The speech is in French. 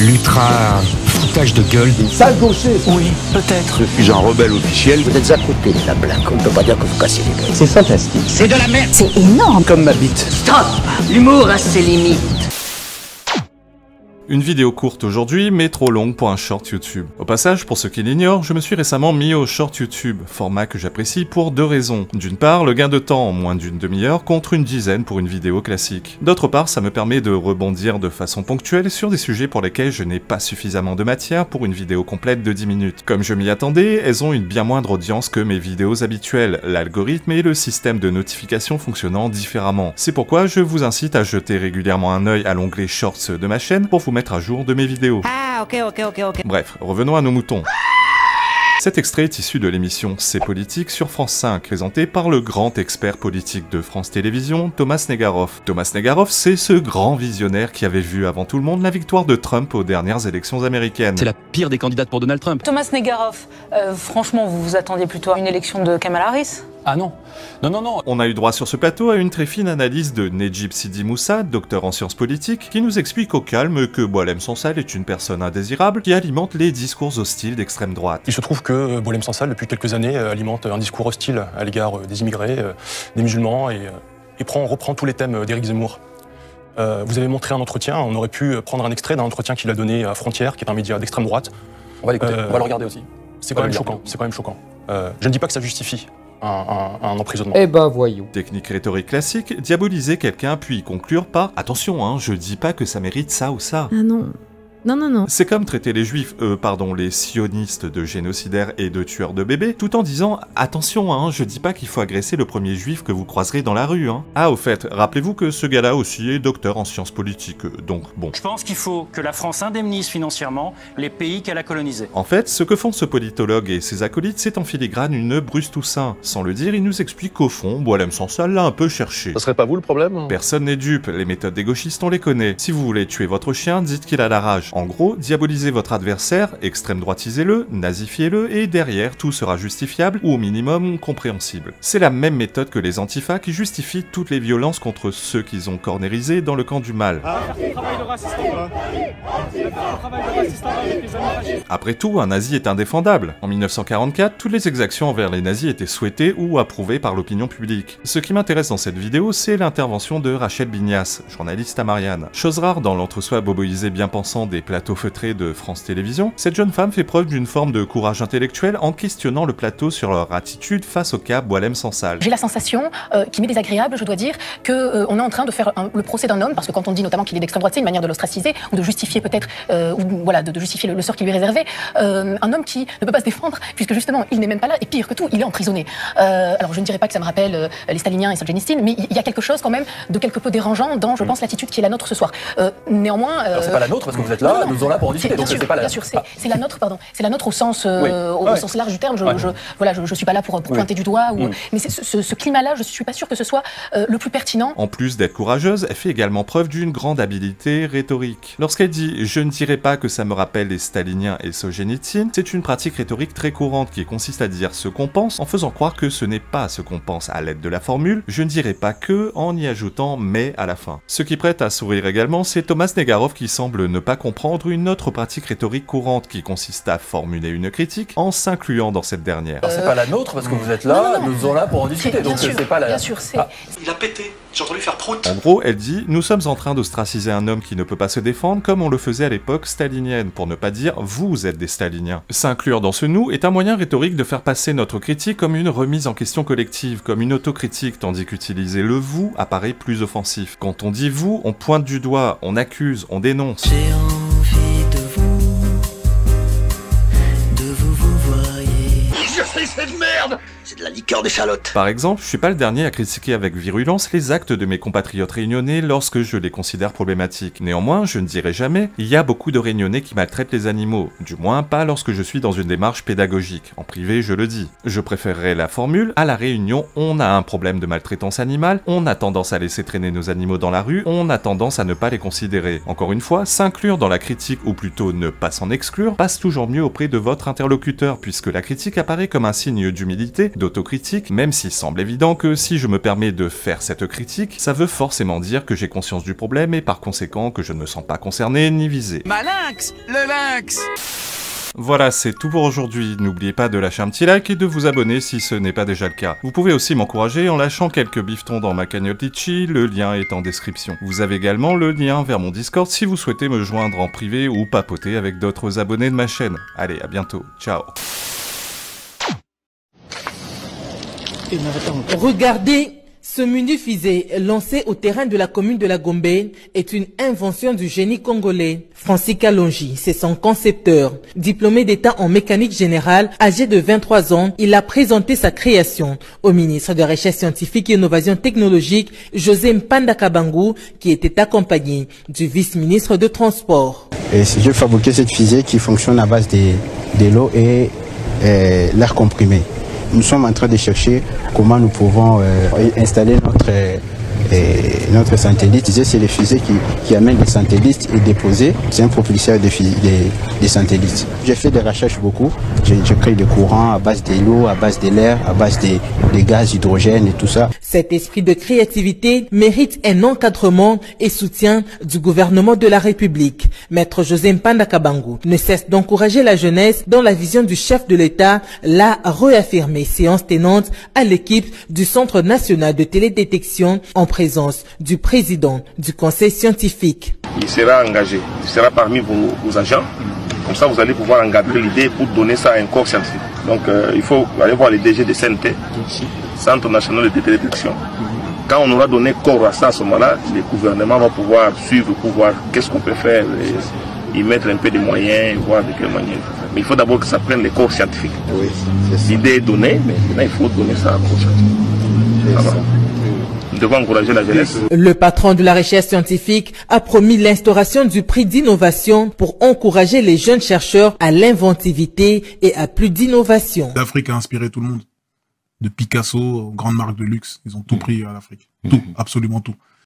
l'ultra foutage de gueule. Une sale gaucher. Oui, peut-être. Je suis un rebelle officiel. Vous êtes à côté de la blague, on ne peut pas dire que vous cassez les gueules. C'est fantastique. C'est de la merde. C'est énorme. Comme ma bite. Stop. L'humour a ses limites. Une vidéo courte aujourd'hui, mais trop longue pour un short YouTube. Au passage, pour ceux qui l'ignorent, je me suis récemment mis au short YouTube, format que j'apprécie pour deux raisons. D'une part, le gain de temps en moins d'une demi-heure contre une dizaine pour une vidéo classique. D'autre part, ça me permet de rebondir de façon ponctuelle sur des sujets pour lesquels je n'ai pas suffisamment de matière pour une vidéo complète de 10 minutes. Comme je m'y attendais, elles ont une bien moindre audience que mes vidéos habituelles, l'algorithme et le système de notification fonctionnant différemment. C'est pourquoi je vous incite à jeter régulièrement un œil à l'onglet Shorts de ma chaîne pour vous mettre à jour de mes vidéos. Ah, ok. Bref, revenons à nos moutons. Cet extrait est issu de l'émission C'est politique sur France 5, présentée par le grand expert politique de France Télévisions, Thomas Negaroff. Thomas Negaroff, c'est ce grand visionnaire qui avait vu avant tout le monde la victoire de Trump aux dernières élections américaines. C'est la pire des candidates pour Donald Trump. Thomas Negaroff, franchement, vous vous attendiez plutôt à une élection de Kamala Harris ? Ah non. Non. On a eu droit sur ce plateau à une très fine analyse de Nedjib Sidi Moussa, docteur en sciences politiques, qui nous explique au calme que Boualem Sansal est une personne indésirable qui alimente les discours hostiles d'extrême droite. Il se trouve que Boualem Sansal, depuis quelques années, alimente un discours hostile à l'égard des immigrés, des musulmans, et reprend tous les thèmes d'Éric Zemmour. Vous avez montré un entretien, on aurait pu prendre un extrait d'un entretien qu'il a donné à Frontières, qui est un média d'extrême droite. On va l'écouter, on va le regarder aussi. C'est quand même choquant, je ne dis pas que ça justifie un emprisonnement. Eh ben voyons. Technique rhétorique classique, diaboliser quelqu'un puis conclure par « Attention, hein, je dis pas que ça mérite ça ou ça ». Ah non. Non. C'est comme traiter les juifs, les sionistes de génocidaires et de tueurs de bébés, tout en disant « Attention, hein, je dis pas qu'il faut agresser le premier juif que vous croiserez dans la rue, hein ». Ah, au fait, rappelez-vous que ce gars-là aussi est docteur en sciences politiques, donc bon. Je pense qu'il faut que la France indemnise financièrement les pays qu'elle a colonisés. En fait, ce que font ce politologue et ses acolytes, c'est en filigrane une Bruce Toussaint. Sans le dire, il nous explique qu'au fond, Boualem Sansal l'a un peu cherché. Ça serait pas vous le problème? Personne n'est dupe, les méthodes des gauchistes on les connaît. Si vous voulez tuer votre chien, dites qu'il a la rage. En gros, diabolisez votre adversaire, extrême droitisez-le, nazifiez-le, et derrière, tout sera justifiable, ou au minimum compréhensible. C'est la même méthode que les antifas qui justifient toutes les violences contre ceux qu'ils ont cornérisés dans le camp du mal. Après tout, un nazi est indéfendable. En 1944, toutes les exactions envers les nazis étaient souhaitées ou approuvées par l'opinion publique. Ce qui m'intéresse dans cette vidéo, c'est l'intervention de Rachel Bignas, journaliste à Marianne. Chose rare dans l'entre-soi boboisé bien pensant des plateaux feutrés de France Télévisions, cette jeune femme fait preuve d'une forme de courage intellectuel en questionnant le plateau sur leur attitude face au cas Boualem Sansal. J'ai la sensation, qui m'est désagréable, je dois dire, qu'on est en train de faire le procès d'un homme, parce que quand on dit notamment qu'il est d'extrême droite, c'est une manière de l'ostraciser, ou de justifier peut-être, de justifier le sort qui lui est réservé. Un homme qui ne peut pas se défendre, puisque justement, il n'est même pas là, et pire que tout, il est emprisonné. Alors je ne dirais pas que ça me rappelle les staliniens et Solzhenitsyn, mais il y a quelque chose quand même de quelque peu dérangeant dans, je pense, l'attitude qui est la nôtre ce soir. Néanmoins... Alors c'est pas la nôtre, parce que vous êtes là, nous allons là pour en discuter, donc c'est pas la... Bien sûr, c'est la nôtre, pardon. C'est la nôtre au sens, au sens large du terme. Je suis pas là pour pointer du doigt, mais ce climat-là, je suis pas sûre que ce soit le plus pertinent. En plus d'être courageuse, elle fait également preuve d'une grande habileté rhétorique. Lorsqu'elle dit « je ne dirais pas que ça me rappelle les staliniens et Solzhenitsyn », c'est une pratique rhétorique très courante qui consiste à dire ce qu'on pense en faisant croire que ce n'est pas ce qu'on pense à l'aide de la formule « je ne dirais pas que » en y ajoutant « mais » à la fin. Ce qui prête à sourire également, c'est Thomas Negaroff qui semble ne pas comprendre une autre pratique rhétorique courante qui consiste à formuler une critique en s'incluant dans cette dernière. Alors c'est pas la nôtre parce que vous êtes là, nous allons là pour en discuter, donc c'est pas la... Bien sûr, c'est... Il a pété, j'ai entendu faire prout. En gros, elle dit « Nous sommes en train d'ostraciser un homme qui ne peut pas se défendre comme on le faisait à l'époque stalinienne, pour ne pas dire « vous êtes des staliniens ». S'inclure dans ce « nous » est un moyen rhétorique de faire passer notre critique comme une remise en question collective, comme une autocritique, tandis qu'utiliser le « vous » apparaît plus offensif. Quand on dit « vous », on pointe du doigt, on accuse, on dénonce. J'ai envie de vous voyez. Je fais cette merde! C'est de la liqueur d'échalote. Par exemple, je suis pas le dernier à critiquer avec virulence les actes de mes compatriotes réunionnais lorsque je les considère problématiques. Néanmoins, je ne dirai jamais « il y a beaucoup de réunionnais qui maltraitent les animaux », du moins pas lorsque je suis dans une démarche pédagogique. En privé, je le dis. Je préférerais la formule « à la Réunion, on a un problème de maltraitance animale, on a tendance à laisser traîner nos animaux dans la rue, on a tendance à ne pas les considérer ». Encore une fois, s'inclure dans la critique, ou plutôt ne pas s'en exclure, passe toujours mieux auprès de votre interlocuteur, puisque la critique apparaît comme un signe d'humilité, d'autocritique, même s'il semble évident que si je me permets de faire cette critique, ça veut forcément dire que j'ai conscience du problème et par conséquent que je ne me sens pas concerné ni visé. Malinx, le lynx. Voilà, c'est tout pour aujourd'hui. N'oubliez pas de lâcher un petit like et de vous abonner si ce n'est pas déjà le cas. Vous pouvez aussi m'encourager en lâchant quelques bifetons dans ma cagnotte Litchi, le lien est en description. Vous avez également le lien vers mon Discord si vous souhaitez me joindre en privé ou papoter avec d'autres abonnés de ma chaîne. Allez, à bientôt. Ciao. Regardez, ce mini-fusée lancé au terrain de la commune de la Gombe est une invention du génie congolais. Francis Kalonji, c'est son concepteur. Diplômé d'état en mécanique générale, âgé de 23 ans, il a présenté sa création au ministre de la Recherche scientifique et Innovation technologique, José Mpanda Kabangu, qui était accompagné du vice-ministre de Transport. J'ai fabriqué cette fusée qui fonctionne à base de l'eau et l'air comprimé. Nous sommes en train de chercher comment nous pouvons installer notre satellite. C'est les fusées qui amènent les satellites et déposer. C'est un propulseur des satellites. J'ai fait des recherches beaucoup. J'ai créé des courants à base de l'eau, à base de l'air, à base des gaz, hydrogène et tout ça. Cet esprit de créativité mérite un encadrement et soutien du gouvernement de la République. Maître José Mpanda Kabangu ne cesse d'encourager la jeunesse dont la vision du chef de l'État l'a réaffirmé séance tenante à l'équipe du Centre national de télédétection en présence du président du conseil scientifique. Il sera engagé, il sera parmi vos agents. Comme ça, vous allez pouvoir encadrer l'idée pour donner ça à un corps scientifique. Donc, il faut aller voir les DG de CNT, Centre national de télédétection. Quand on aura donné corps à ça, à ce moment-là, le gouvernement va pouvoir suivre pour voir qu'est-ce qu'on peut faire, et y mettre un peu de moyens, voir de quelle manière. Mais il faut d'abord que ça prenne les corps scientifiques. Oui, l'idée est donnée, mais maintenant il faut donner ça à corps scientifique. Nous devons encourager la jeunesse. Le patron de la recherche scientifique a promis l'instauration du prix d'innovation pour encourager les jeunes chercheurs à l'inventivité et à plus d'innovation. L'Afrique a inspiré tout le monde. De Picasso aux grandes marques de luxe, ils ont tout pris à l'Afrique. Tout, absolument tout.